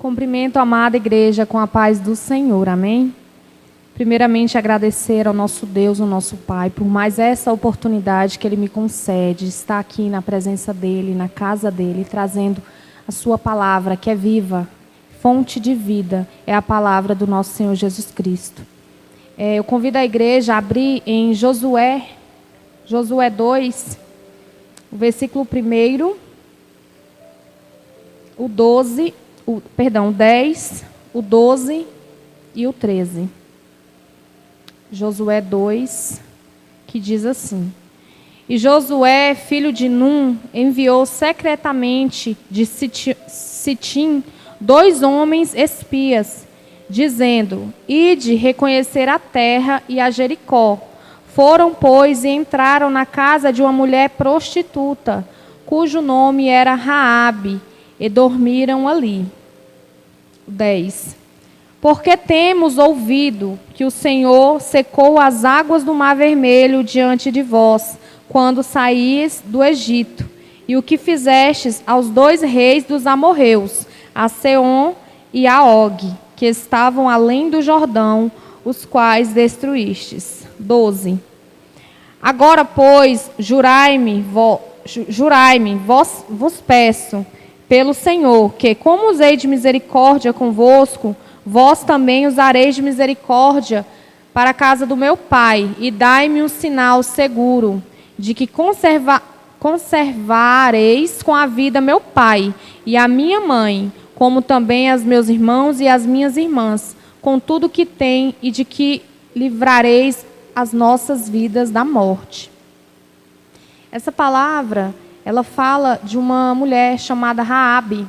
Cumprimento a amada igreja com a paz do Senhor, amém? Primeiramente, agradecer ao nosso Deus, ao nosso Pai, por mais essa oportunidade que Ele me concede, estar aqui na presença dEle, na casa dEle, trazendo a sua palavra, que é viva, fonte de vida, é a palavra do nosso Senhor Jesus Cristo. Eu convido a igreja a abrir em Josué 2, o versículo 1, o 10, o 12 e o 13. Josué 2, que diz assim: E Josué, filho de Num, enviou secretamente de Sitim 2 homens espias, dizendo: Ide reconhecer a terra e a Jericó. Foram, pois, e entraram na casa de uma mulher prostituta, cujo nome era Raabe, e dormiram ali. 10. Porque temos ouvido que o Senhor secou as águas do Mar Vermelho diante de vós, quando saíes do Egito, e o que fizestes aos 2 reis dos amorreus, a Seom e a Og, que estavam além do Jordão, os quais destruístes. 12. Agora, pois, jurai-me, vos peço, pelo Senhor, que, como usei de misericórdia convosco, vós também usareis de misericórdia para a casa do meu pai, e dai-me um sinal seguro, de que conservareis com a vida meu pai e a minha mãe, como também as meus irmãos e as minhas irmãs, com tudo que tem, e de que livrareis as nossas vidas da morte. Essa palavra, ela fala de uma mulher chamada Raabe.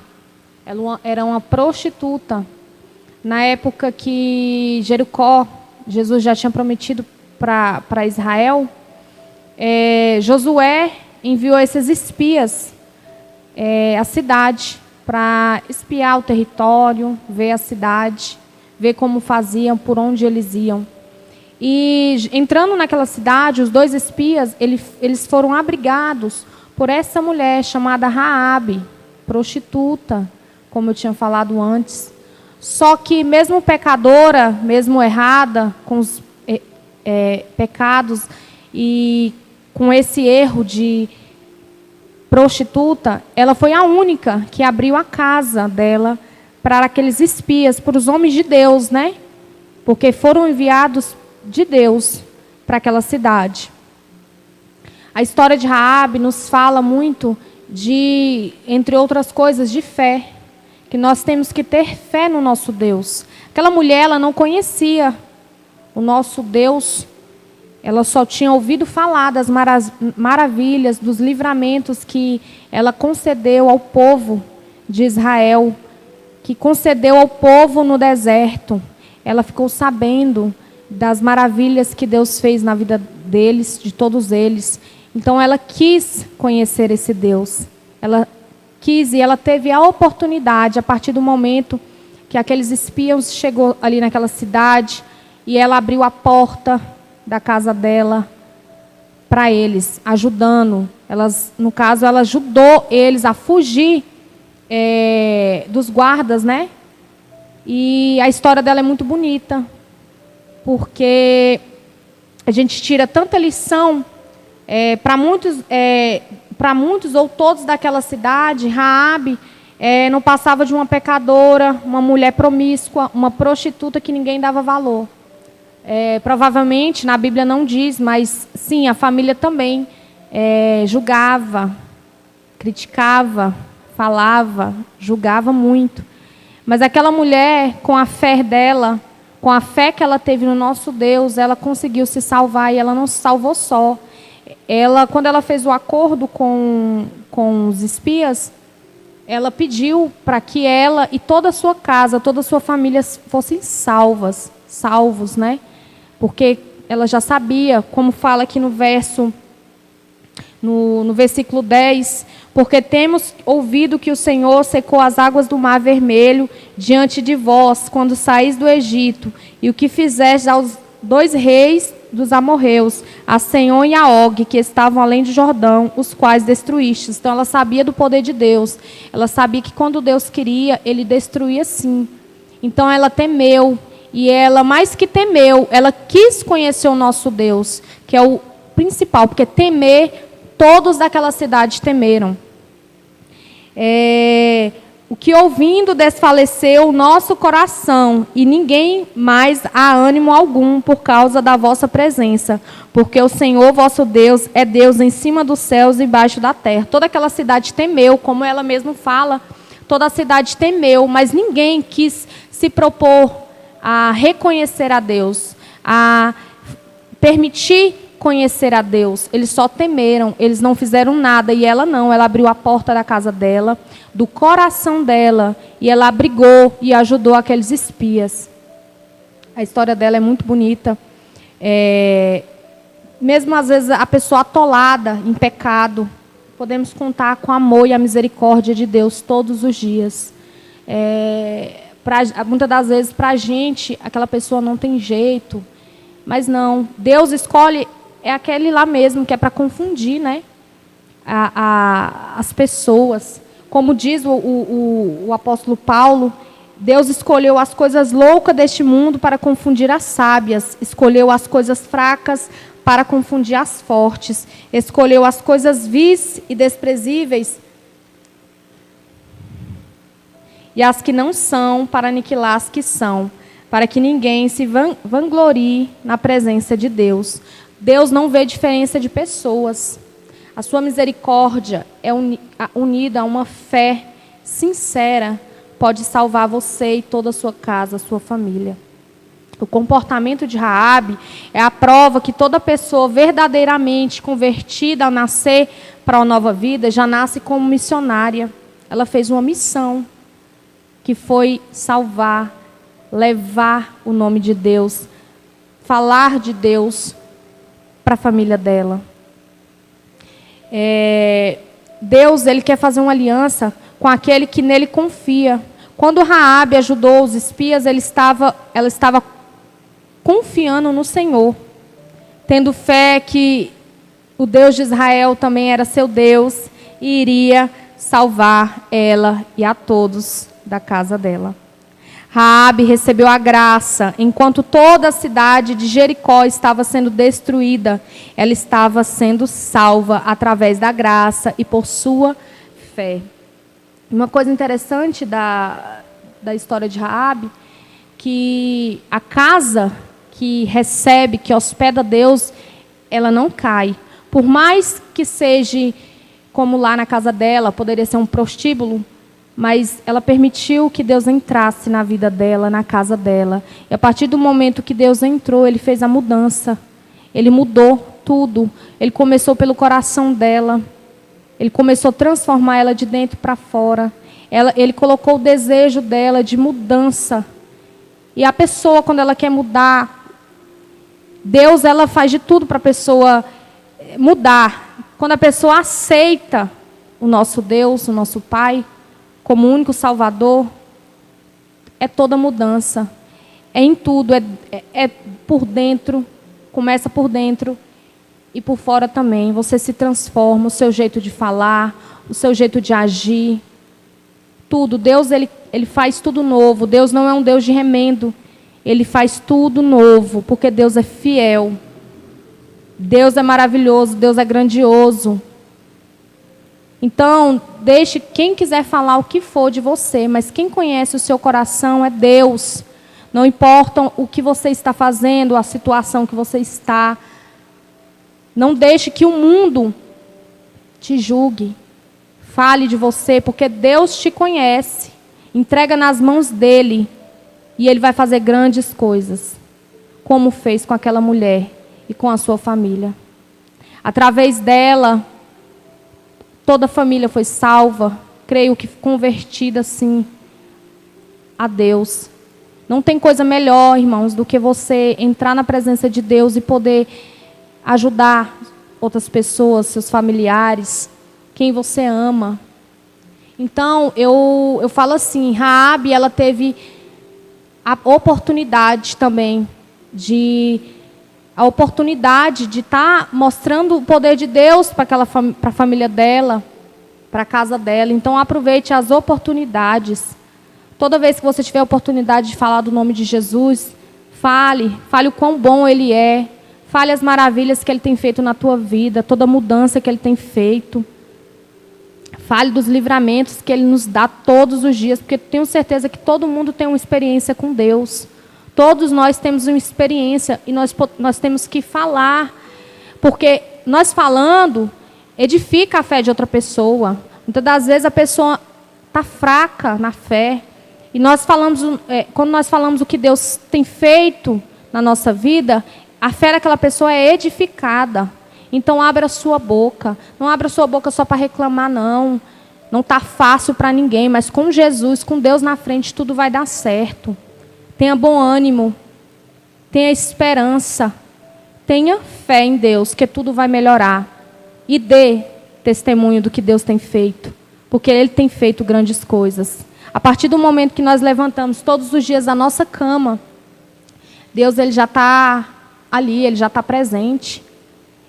Ela era uma prostituta. Na época que Jericó, Jesus já tinha prometido para Israel, Josué enviou esses espias à cidade para espiar o território, ver a cidade, ver como faziam, por onde eles iam. E entrando naquela cidade, os 2 espias, eles foram abrigados por essa mulher chamada Raabe, prostituta, como eu tinha falado antes. Só que mesmo pecadora, mesmo errada, com os pecados e com esse erro de prostituta, ela foi a única que abriu a casa dela para aqueles espias, para os homens de Deus, né? Porque foram enviados de Deus para aquela cidade. A história de Raabe nos fala muito de, entre outras coisas, de fé. Que nós temos que ter fé no nosso Deus. Aquela mulher, ela não conhecia o nosso Deus. Ela só tinha ouvido falar das maravilhas, dos livramentos que ela concedeu ao povo de Israel, que concedeu ao povo no deserto. Ela ficou sabendo das maravilhas que Deus fez na vida deles, de todos eles. Então ela quis conhecer esse Deus. Ela quis e ela teve a oportunidade, a partir do momento que aqueles espias chegou ali naquela cidade, e ela abriu a porta da casa dela para eles, ajudando. No caso, ela ajudou eles a fugir dos guardas, né? E a história dela é muito bonita, porque a gente tira tanta lição para muitos ou todos daquela cidade. Raabe não passava de uma pecadora, uma mulher promíscua, uma prostituta que ninguém dava valor. Provavelmente, na Bíblia não diz, mas sim, a família também julgava, criticava, falava, julgava muito. Mas aquela mulher, com a fé dela, com a fé que ela teve no nosso Deus, ela conseguiu se salvar, e ela não se salvou só. Quando ela fez o acordo com os espias, ela pediu para que ela e toda a sua casa, toda a sua família fossem salvos, né? Porque ela já sabia, como fala aqui no versículo 10, porque temos ouvido que o Senhor secou as águas do Mar Vermelho diante de vós, quando saís do Egito, e o que fizeste aos 2 reis dos amorreus, a Senhor e a Og, que estavam além do Jordão, os quais destruíste. Então ela sabia do poder de Deus. Ela sabia que quando Deus queria, ele destruía sim. Então ela temeu. E ela, mais que temeu, ela quis conhecer o nosso Deus, que é o principal, porque temer, todos daquela cidade temeram. O que ouvindo desfaleceu o nosso coração, e ninguém mais há ânimo algum por causa da vossa presença, porque o Senhor vosso Deus é Deus em cima dos céus e embaixo da terra. Toda aquela cidade temeu, como ela mesma fala, toda a cidade temeu, mas ninguém quis se propor a reconhecer a Deus, a permitir conhecer a Deus. Eles só temeram, eles não fizeram nada. E ela não, ela abriu a porta da casa dela, do coração dela, e ela abrigou e ajudou aqueles espias. A história dela é muito bonita. Mesmo às vezes a pessoa atolada em pecado, podemos contar com o amor e a misericórdia de Deus todos os dias. Muitas das vezes, para a gente, aquela pessoa não tem jeito. Mas não, Deus escolhe, é aquele lá mesmo, que é para confundir, né? As pessoas. Como diz o apóstolo Paulo, Deus escolheu as coisas loucas deste mundo para confundir as sábias. Escolheu as coisas fracas para confundir as fortes. Escolheu as coisas vis e desprezíveis e as que não são, para aniquilar as que são, para que ninguém se vanglorie na presença de Deus. Deus não vê diferença de pessoas. A sua misericórdia é unida a uma fé sincera, pode salvar você e toda a sua casa, a sua família. O comportamento de Raabe é a prova que toda pessoa verdadeiramente convertida ao nascer para uma nova vida já nasce como missionária. Ela fez uma missão, que foi salvar, levar o nome de Deus, falar de Deus para a família dela. Deus, ele quer fazer uma aliança com aquele que nele confia. Quando Raabe ajudou os espias, ela estava confiando no Senhor, tendo fé que o Deus de Israel também era seu Deus e iria salvar ela e a todos da casa dela. Raabe recebeu a graça, enquanto toda a cidade de Jericó estava sendo destruída, ela estava sendo salva através da graça e por sua fé. Uma coisa interessante da história de Raabe, que a casa que recebe, que hospeda Deus, ela não cai. Por mais que seja como lá na casa dela, poderia ser um prostíbulo, mas ela permitiu que Deus entrasse na vida dela, na casa dela. E a partir do momento que Deus entrou, ele fez a mudança. Ele mudou tudo. Ele começou pelo coração dela. Ele começou a transformar ela de dentro para fora. Ele colocou o desejo dela de mudança. E a pessoa, quando ela quer mudar, Deus, ela faz de tudo para a pessoa mudar. Quando a pessoa aceita o nosso Deus, o nosso Pai, como único Salvador, é toda mudança. É em tudo, é por dentro, começa por dentro e por fora também. Você se transforma, o seu jeito de falar, o seu jeito de agir, tudo. Deus, ele faz tudo novo. Deus não é um Deus de remendo. Ele faz tudo novo, porque Deus é fiel. Deus é maravilhoso, Deus é grandioso. Então, deixe quem quiser falar o que for de você, mas quem conhece o seu coração é Deus. Não importa o que você está fazendo, a situação que você está. Não deixe que o mundo te julgue, fale de você, porque Deus te conhece. Entrega nas mãos dele e ele vai fazer grandes coisas, como fez com aquela mulher e com a sua família. Através dela, toda a família foi salva, creio que convertida, sim, a Deus. Não tem coisa melhor, irmãos, do que você entrar na presença de Deus e poder ajudar outras pessoas, seus familiares, quem você ama. Então, eu falo assim, Raabe, ela teve a oportunidade também de a oportunidade de estar mostrando o poder de Deus para a família dela, para a casa dela. Então, aproveite as oportunidades. Toda vez que você tiver a oportunidade de falar do nome de Jesus, fale o quão bom Ele é, fale as maravilhas que Ele tem feito na tua vida, toda a mudança que Ele tem feito. Fale dos livramentos que Ele nos dá todos os dias, porque tenho certeza que todo mundo tem uma experiência com Deus. Todos nós temos uma experiência e nós temos que falar, porque nós falando edifica a fé de outra pessoa. Muitas das vezes a pessoa está fraca na fé. E quando nós falamos o que Deus tem feito na nossa vida, a fé daquela pessoa é edificada. Então, abra a sua boca. Não abra a sua boca só para reclamar, não. Não está fácil para ninguém, mas com Jesus, com Deus na frente, tudo vai dar certo. Tenha bom ânimo. Tenha esperança. Tenha fé em Deus, que tudo vai melhorar. E dê testemunho do que Deus tem feito. Porque Ele tem feito grandes coisas. A partir do momento que nós levantamos todos os dias da nossa cama, Deus Ele já está ali, Ele já está presente.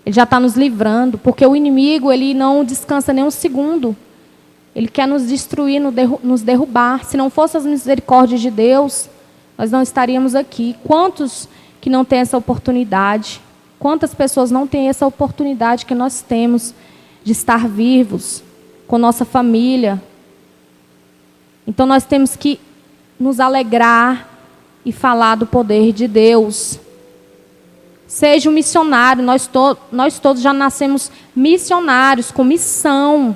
Ele já está nos livrando, porque o inimigo ele não descansa nem um segundo. Ele quer nos destruir, nos derrubar. Se não fosse as misericórdias de Deus, nós não estaríamos aqui. Quantos que não têm essa oportunidade? Quantas pessoas não têm essa oportunidade que nós temos de estar vivos com nossa família? Então nós temos que nos alegrar e falar do poder de Deus. Seja um missionário, nós todos já nascemos missionários, com missão.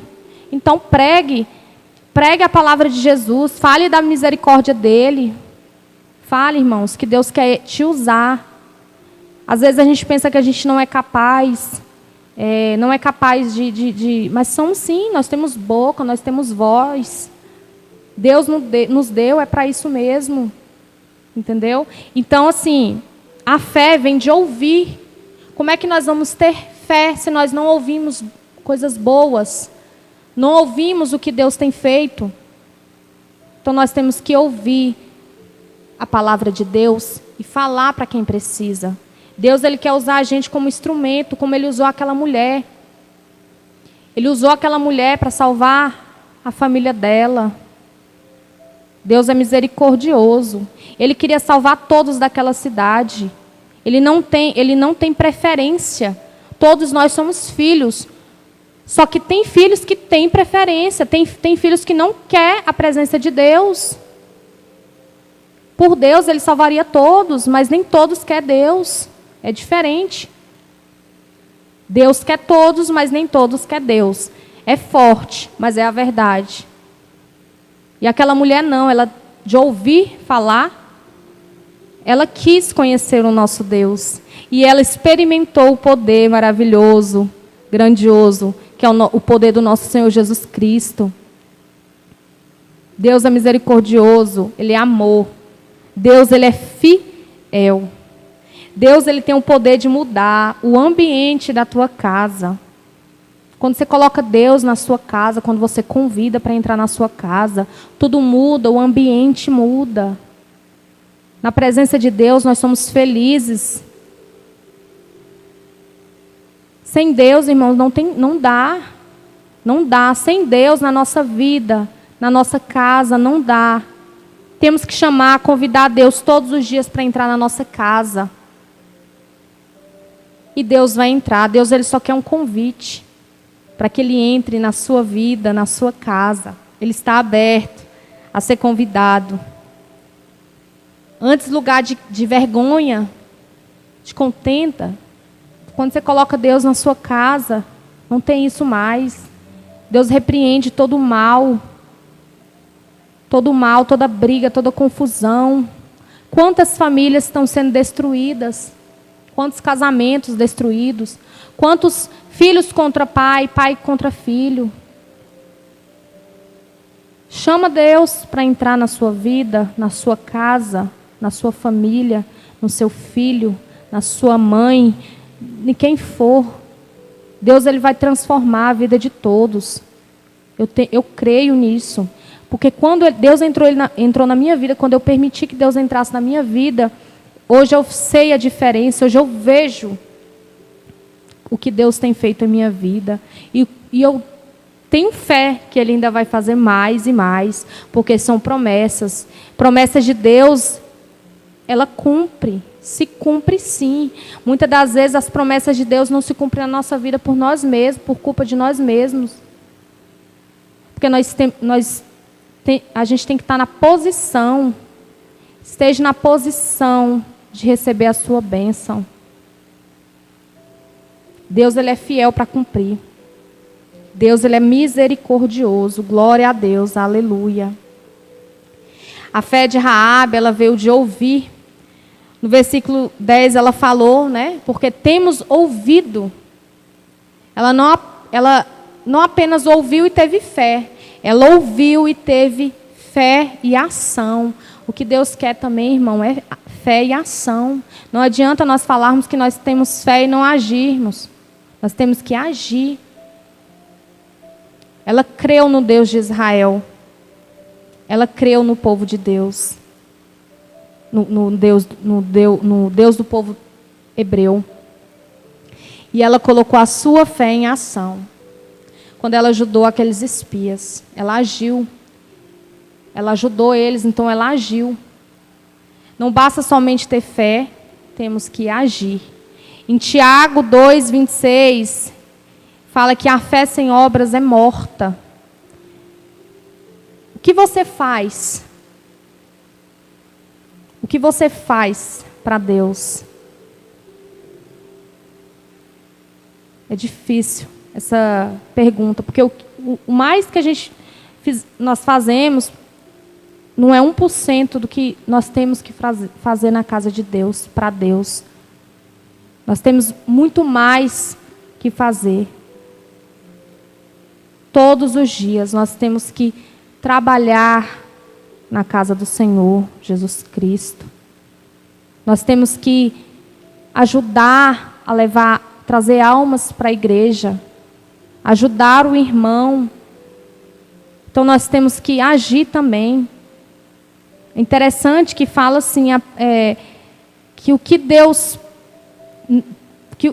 Então pregue a palavra de Jesus, fale da misericórdia dEle. Fale, irmãos, que Deus quer te usar. Às vezes a gente pensa que a gente não é capaz, mas somos sim, nós temos boca, nós temos voz. Deus nos deu, é para isso mesmo. Entendeu? Então, assim, a fé vem de ouvir. Como é que nós vamos ter fé se nós não ouvimos coisas boas? Não ouvimos o que Deus tem feito? Então nós temos que ouvir a palavra de Deus e falar para quem precisa. Deus Ele quer usar a gente como instrumento, como Ele usou aquela mulher. Ele usou aquela mulher para salvar a família dela. Deus é misericordioso. Ele queria salvar todos daquela cidade. Ele não tem preferência. Todos nós somos filhos. Só que tem filhos que têm preferência. Tem filhos que não querem a presença de Deus. Por Deus, Ele salvaria todos, mas nem todos querem Deus. É diferente. Deus quer todos, mas nem todos querem Deus. É forte, mas é a verdade. E aquela mulher não, ela de ouvir falar, ela quis conhecer o nosso Deus. E ela experimentou o poder maravilhoso, grandioso, que é o poder do nosso Senhor Jesus Cristo. Deus é misericordioso, Ele é amor. Deus, Ele é fiel. Deus, Ele tem o poder de mudar o ambiente da tua casa. Quando você coloca Deus na sua casa, quando você convida para entrar na sua casa, tudo muda, o ambiente muda. Na presença de Deus, nós somos felizes. Sem Deus, irmãos, não dá. Não dá. Sem Deus na nossa vida, na nossa casa, não dá. Temos que convidar Deus todos os dias para entrar na nossa casa. E Deus vai entrar. Deus, Ele só quer um convite para que Ele entre na sua vida, na sua casa. Ele está aberto a ser convidado. Antes lugar de vergonha, de contenta. Quando você coloca Deus na sua casa, não tem isso mais. Deus repreende todo o mal. Todo o mal, toda briga, toda confusão. Quantas famílias estão sendo destruídas? Quantos casamentos destruídos? Quantos filhos contra pai, pai contra filho? Chama Deus para entrar na sua vida, na sua casa, na sua família, no seu filho, na sua mãe, em quem for. Deus, Ele vai transformar a vida de todos. Eu creio nisso. Porque quando Deus entrou na minha vida, quando eu permiti que Deus entrasse na minha vida, Hoje eu sei a diferença, hoje eu vejo o que Deus tem feito em minha vida. E eu tenho fé que Ele ainda vai fazer mais e mais, porque são promessas. Promessas de Deus, ela cumpre, se cumpre sim. Muitas das vezes as promessas de Deus não se cumprem na nossa vida por nós mesmos, por culpa de nós mesmos. Porque a gente tem que estar na posição, esteja na posição de receber a sua bênção. Deus, Ele é fiel para cumprir. Deus, Ele é misericordioso. Glória a Deus, aleluia. A fé de Raabe, ela veio de ouvir. No versículo 10 ela falou, né? Porque temos ouvido. Ela não apenas ouviu e teve fé. Ela ouviu e teve fé e ação. O que Deus quer também, irmão, é fé e ação. Não adianta nós falarmos que nós temos fé e não agirmos. Nós temos que agir. Ela creu no Deus de Israel. Ela creu no povo de Deus. No Deus do povo hebreu. E ela colocou a sua fé em ação. Quando ela ajudou aqueles espias, ela agiu. Ela ajudou eles, então ela agiu. Não basta somente ter fé, temos que agir. Em Tiago 2:26, fala que a fé sem obras é morta. O que você faz? O que você faz para Deus? É difícil essa pergunta, porque o mais que nós fazemos não é 1% do que nós temos que fazer na casa de Deus, para Deus. Nós temos muito mais que fazer. Todos os dias nós temos que trabalhar na casa do Senhor Jesus Cristo. Nós temos que ajudar a trazer almas para a igreja, ajudar o irmão. Então nós temos que agir também. É interessante que fala assim, que o que Deus,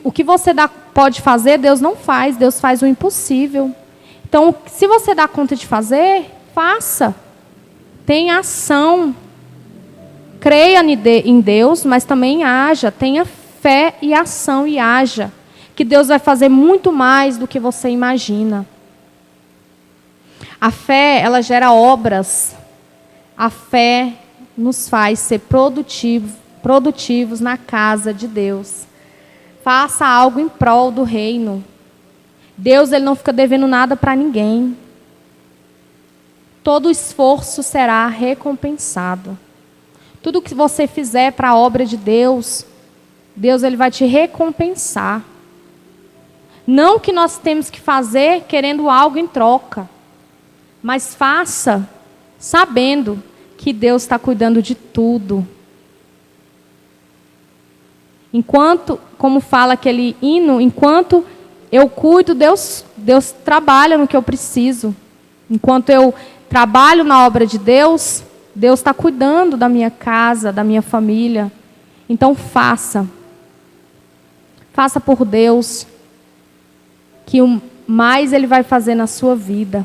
o que você pode fazer, Deus não faz, Deus faz o impossível. Então, se você dá conta de fazer, faça. Tenha ação. Creia em Deus, mas também haja. Tenha fé e ação e haja. Que Deus vai fazer muito mais do que você imagina. A fé, ela gera obras. A fé nos faz ser produtivos na casa de Deus. Faça algo em prol do reino. Deus, Ele não fica devendo nada para ninguém. Todo esforço será recompensado. Tudo que você fizer para a obra de Deus, Deus, Ele vai te recompensar. Não que nós temos que fazer querendo algo em troca, mas faça sabendo que Deus está cuidando de tudo. Enquanto, como fala aquele hino, enquanto eu cuido, Deus trabalha no que eu preciso. Enquanto eu trabalho na obra de Deus, Deus está cuidando da minha casa, da minha família. Então faça. Faça por Deus, que o mais Ele vai fazer na sua vida.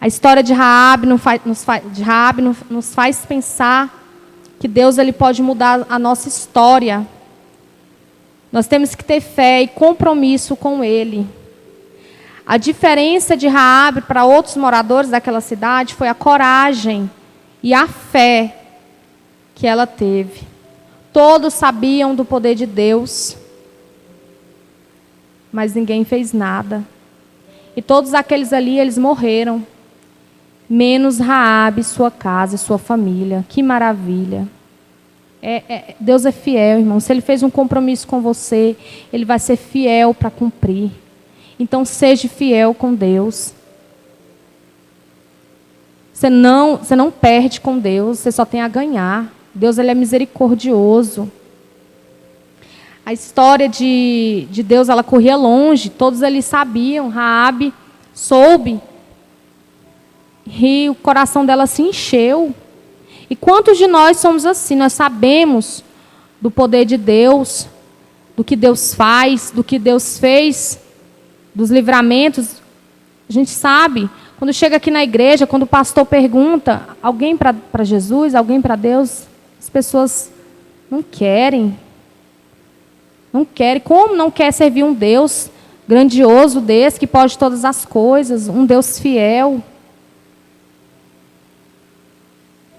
A história de Raabe nos faz pensar que Deus, Ele pode mudar a nossa história. Nós temos que ter fé e compromisso com Ele. A diferença de Raabe para outros moradores daquela cidade foi a coragem e a fé que ela teve. Todos sabiam do poder de Deus, mas ninguém fez nada. E todos aqueles ali, eles morreram. Menos Raabe, sua casa e sua família. Que maravilha. Deus é fiel, irmão. Se Ele fez um compromisso com você, Ele vai ser fiel para cumprir. Então, seja fiel com Deus. Você não perde com Deus, você só tem a ganhar. Deus, Ele é misericordioso. A história de Deus, ela corria longe. Todos eles sabiam. Raabe soube. E o coração dela se encheu. E quantos de nós somos assim? Nós sabemos do poder de Deus, do que Deus faz, do que Deus fez, dos livramentos. A gente sabe. Quando chega aqui na igreja, quando o pastor pergunta, alguém para Jesus, alguém para Deus, as pessoas não querem. Não querem. Como não quer servir um Deus grandioso desse, que pode todas as coisas, um Deus fiel?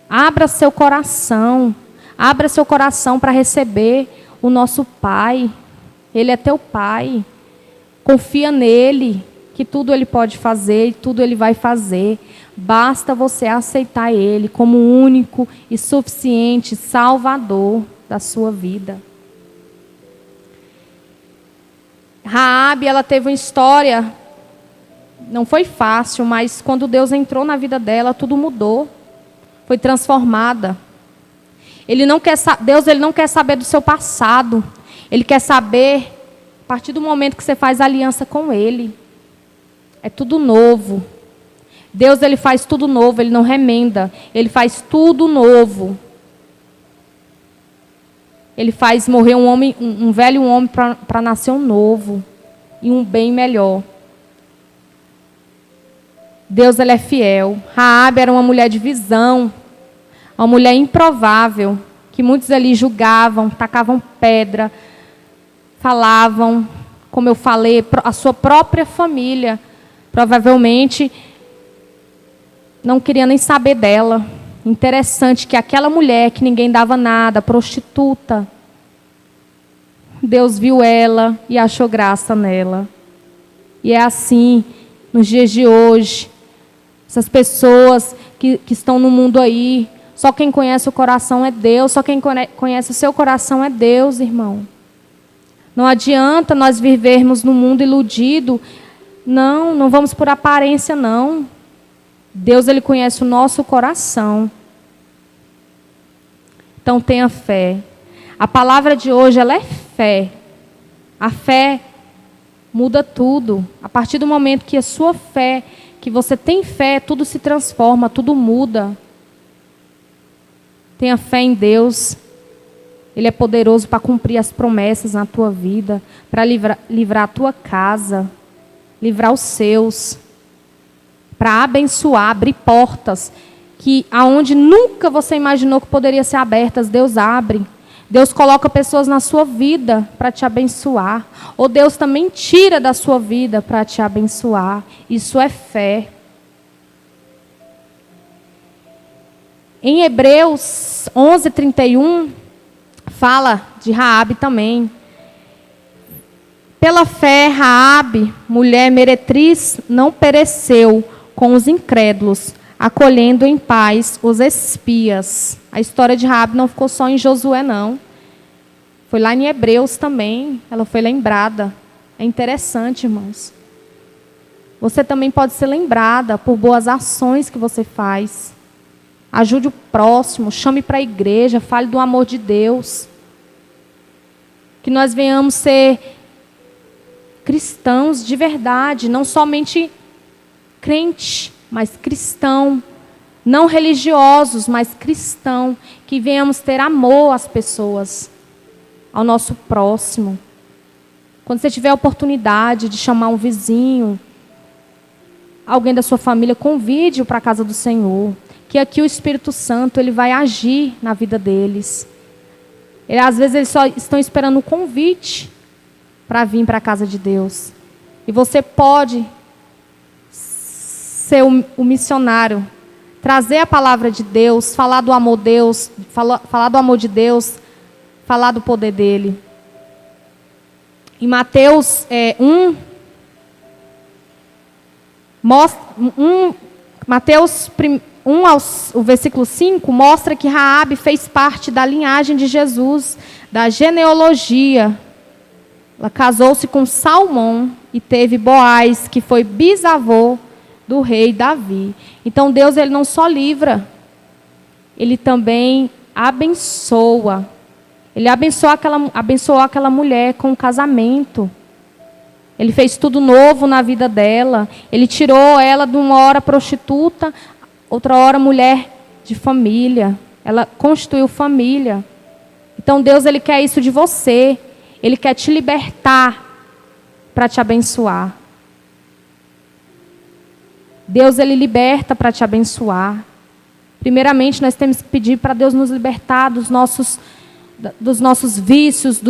Abra seu coração para receber o nosso Pai. Ele é teu Pai. Confia nele, que tudo Ele pode fazer e tudo Ele vai fazer. Basta você aceitar Ele como único e suficiente Salvador da sua vida. Raabe, ela teve uma história, não foi fácil, mas quando Deus entrou na vida dela, tudo mudou. Foi transformada. Deus ele não quer saber do seu passado. Ele quer saber, a partir do momento que você faz aliança com Ele. É tudo novo. Deus, Ele faz tudo novo, Ele não remenda. Ele faz tudo novo. Ele faz morrer um velho homem para nascer um novo. E um bem melhor. Deus, Ele é fiel. Raabe era uma mulher de visão. Uma mulher improvável. Que muitos ali julgavam, tacavam pedra. Falavam, como eu falei, a sua própria família. Provavelmente não queria nem saber dela. Interessante que aquela mulher que ninguém dava nada, prostituta, Deus viu ela e achou graça nela. E é assim, nos dias de hoje, essas pessoas que estão no mundo aí, só quem conhece o coração é Deus, só quem conhece o seu coração é Deus, irmão. Não adianta nós vivermos no mundo iludido. Não vamos por aparência, não. Deus, Ele conhece o nosso coração. Então, tenha fé. A palavra de hoje, ela é fé. A fé muda tudo. A partir do momento que a sua fé, que você tem fé, tudo se transforma, tudo muda. Tenha fé em Deus. Ele é poderoso para cumprir as promessas na tua vida, para livrar a tua casa, livrar os seus, para abençoar, abrir portas que aonde nunca você imaginou que poderia ser abertas, Deus abre. Deus coloca pessoas na sua vida para te abençoar. Ou Deus também tira da sua vida para te abençoar. Isso é fé. Em Hebreus 11:31, fala de Raabe também. Pela fé, Raabe, mulher meretriz, não pereceu com os incrédulos, acolhendo em paz os espias. A história de Raabe não ficou só em Josué, não. Foi lá em Hebreus também. Ela foi lembrada. É interessante, irmãos. Você também pode ser lembrada por boas ações que você faz. Ajude o próximo, chame para a igreja, fale do amor de Deus. Que nós venhamos ser cristãos de verdade, não somente crente, mas cristão. Não religiosos, mas cristão. Que venhamos ter amor às pessoas, ao nosso próximo. Quando você tiver a oportunidade de chamar um vizinho, alguém da sua família, convide-o para a casa do Senhor. Que aqui o Espírito Santo, ele vai agir na vida deles. Às vezes eles só estão esperando um convite para vir para a casa de Deus. E você pode ser o missionário, trazer a palavra de Deus, falar do amor de Deus, falar do amor de Deus, falar do poder dele. Em Mateus 1, Mateus 1, o versículo 5, mostra que Raabe fez parte da linhagem de Jesus, da genealogia. Ela casou-se com Salmão e teve Boaz, que foi bisavô do rei Davi. Então Deus, ele não só livra, ele também abençoa. Ele abençoou aquela mulher com um casamento. Ele fez tudo novo na vida dela. Ele tirou ela de uma hora prostituta, outra hora mulher de família. ela constituiu família. Então Deus, Ele quer isso de você. Ele quer te libertar para te abençoar. Deus, Ele liberta para te abençoar. Primeiramente, nós temos que pedir para Deus nos libertar dos nossos vícios,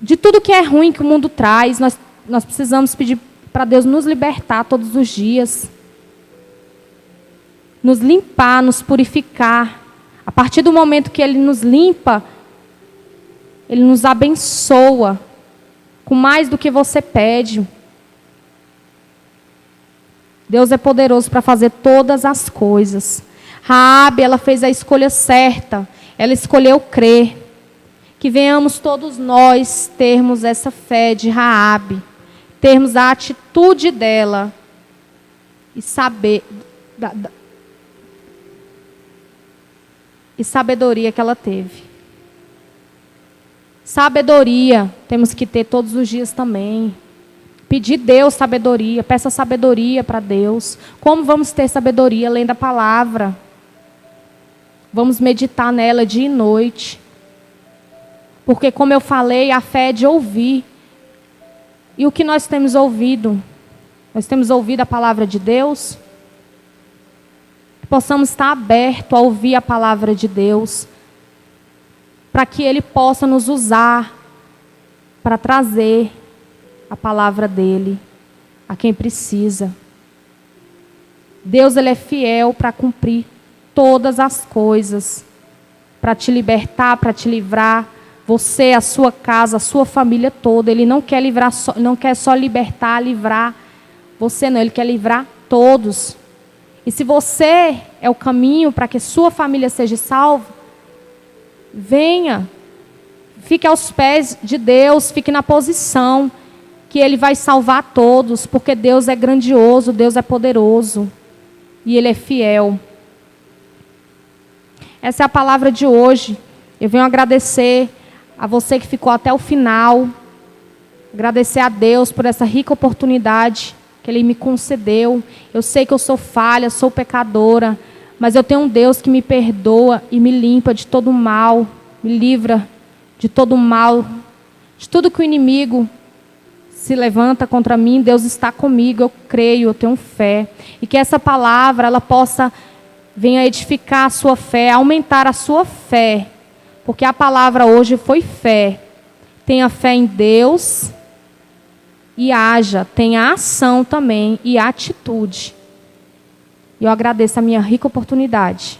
de tudo que é ruim que o mundo traz. Nós precisamos pedir para Deus nos libertar todos os dias. Nos limpar, nos purificar. A partir do momento que Ele nos limpa, Ele nos abençoa com mais do que você pede. Deus é poderoso para fazer todas as coisas. Raabe, ela fez a escolha certa. Ela escolheu crer. Que venhamos todos nós termos essa fé de Raabe. Termos a atitude dela. E sabedoria que ela teve. Sabedoria temos que ter todos os dias também. Pedir Deus sabedoria, peça sabedoria para Deus. Como vamos ter sabedoria? Lendo a palavra. Vamos meditar nela dia e noite. Porque, como eu falei, a fé é de ouvir. E o que nós temos ouvido? Nós temos ouvido a palavra de Deus? Que possamos estar abertos a ouvir a palavra de Deus. Para que Ele possa nos usar para trazer a palavra dEle a quem precisa. Deus, Ele é fiel para cumprir todas as coisas. Para te libertar, para te livrar. Você, a sua casa, a sua família toda. Ele não quer não quer só libertar, livrar você não. Ele quer livrar todos. E se você é o caminho para que sua família seja salva, venha. Fique aos pés de Deus, fique na posição que Ele vai salvar todos, porque Deus é grandioso, Deus é poderoso e Ele é fiel. Essa é a palavra de hoje. Eu venho agradecer a você que ficou até o final, agradecer a Deus por essa rica oportunidade que Ele me concedeu. Eu sei que eu sou falha, sou pecadora, mas eu tenho um Deus que me perdoa e me limpa de todo mal, me livra de todo mal, de tudo que o inimigo se levanta contra mim. Deus está comigo, eu creio, eu tenho fé. E que essa palavra, ela possa venha edificar a sua fé, aumentar a sua fé. Porque a palavra hoje foi fé. Tenha fé em Deus e haja. Tenha ação também e atitude. E eu agradeço a minha rica oportunidade.